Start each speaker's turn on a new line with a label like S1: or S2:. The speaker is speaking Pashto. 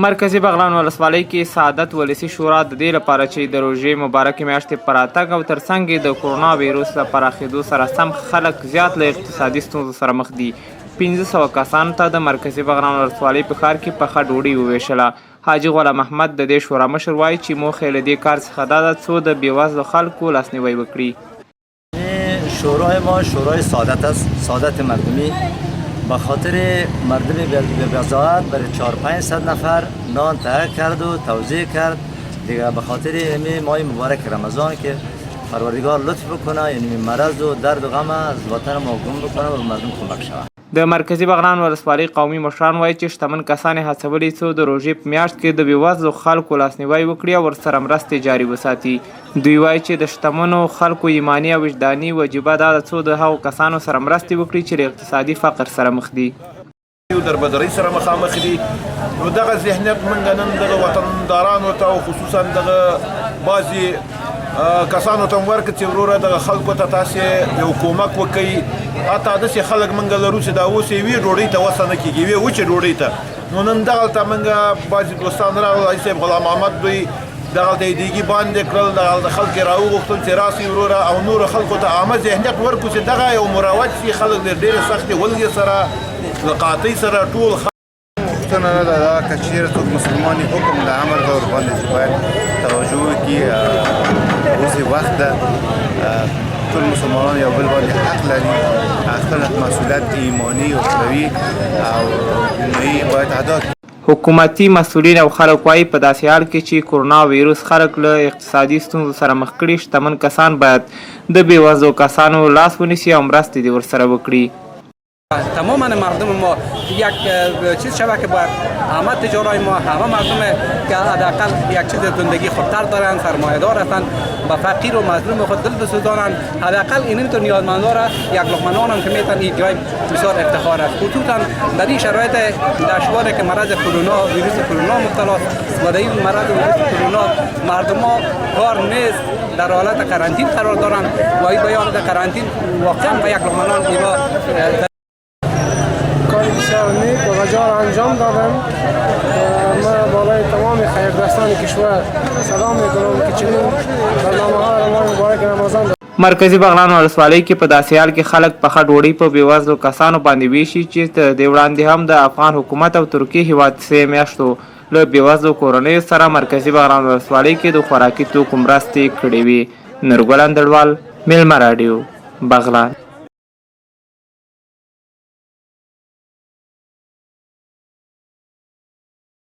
S1: مرکزي بغلان ولسوالۍ کې سعادت ولسي شورا د دې لپاره چې د روژې مبارکې میاشتې په راتګ او ترڅنګ یې د کورونا ویروس له پراخېدو سره سم خلک زیات له اقتصادي ستونزو سره مخ دي. 1500 کسانو ته د مرکزي بغلان ولسوالۍ په ښار کې پخه ډوډۍ وویشله. حاجي غلام محمد د دې شورا مشر وایي چې موخه له دې کار څخه دا ده څو د بېوزلو خلکو لاسنیوی وکړي.
S2: شورای ما شورای سعادت است، سعادت مردمی. به خاطر مردم بی‌بضاعت برای 400-500 نفر نان تهیه کرد و توزیع کرد دیگه. به خاطر همین ماه مبارک رمضان که پروردگار لطف بکنه، یعنی مرض و درد و غم از وطن ما گم بکنه و مردم کمک شود.
S1: د مرکزي بغلان ولسوالۍ قومي مشران وایي چې شتمن کسان یې هڅولي څو د روژې په میاشت کې د بېوزلو خلکو لاسنیوی وکړي او ورسره مرستې جاري وساتي. دوی وایي چې د شتمنو خلکو ایماني او وجداني وجیبه دا ده څو د هغو کسانو سره مرستې وکړي چې له اقتصادي فقر سره مخ دي.
S3: در بدرۍ سره مخامخ دي. نو دغه ذهنیت موږ نن دغه وطندارانو ته او خصوصا دغه بعضې کسانو ته ورکړو چې وروره دغه خلکو ته تاسې یو کومک وکړئ. حتی داسې خلک موږ لرو چې دا اوس یوې ډوډۍ ته وسه نه کېږي، یوې وچې ډوډۍ ته. نو نن دغلته موږ بعضې دوستان راغلل، حاجي صاحب غلام محمد دوی دغلته یې دیګي باندې کړل، دغلته خلک یې راوغوښتل چې راسئ وروره او نورو خلکو ته عامه ذهنیت ورکړو چې دغه یو مروج شي. خلک د ډېرې سختې ولګې سره له قاطۍ سره ټول
S4: پوښتنه نه ده دا که چېرې څوک مسلماني حکم د امر ده ورباندې چې باید توجه وکړي. اوس وخت ده ټول مسلمانان یو بل باندې حق لري، خپل مسؤلیت ایماني او اخروي او دیني باید ادا کړي.
S1: حکومتي مسؤلین او خلک وایي په داسې حال کې چې کورونا ویروس خلک له اقتصادي ستونزو سره مخ کړي، شتمن کسان باید د بېوزلو کسانو لاس ونیسي او مرستې دې ورسره وکړي.
S5: تماما مردم ما یک چیز شود که باید همه تجارای ما، همه مردم که حداقل یک چیز زندگی خودتر دارند، سرمایه‌دار هستند، با فقیر و مظلوم خود دل بسوزانند. حداقل این تو نیازمندان را یک لقمه نان هم که میتن این جای بسیار افتخار است. خصوصا در این شرایط دشواری که مرض کرونا ویروس کرونا مبتلا است و در این مرض ویروس کرونا مردم ما کار نیست، در حالت کرانتین قرار دارند و این بیان در کرانتین واقعا به یک لقمه نان اینا
S6: کاری بسیار نیک و وجار انجام دادم. من بالای تمام خیردستان کشور سلام میکنم که چنین برنامه‌ها را ماه مبارک رمضان دارم.
S1: مرکزي بغلان ولسوالۍ کې په داسې حال کې خلک پخه ډوډۍ په بېوزلو کسانو باندې ویشي چې د دې وړاندې هم د افغان حکومت او ترکیې هېواد 3 میاشتو له بېوزلو کورنیو سره مرکزي بغلان ولسوالۍ کې د خوراکي توکو مرستې کړې وې. نورګل اندړوال، میلمه راډیو، بغلان.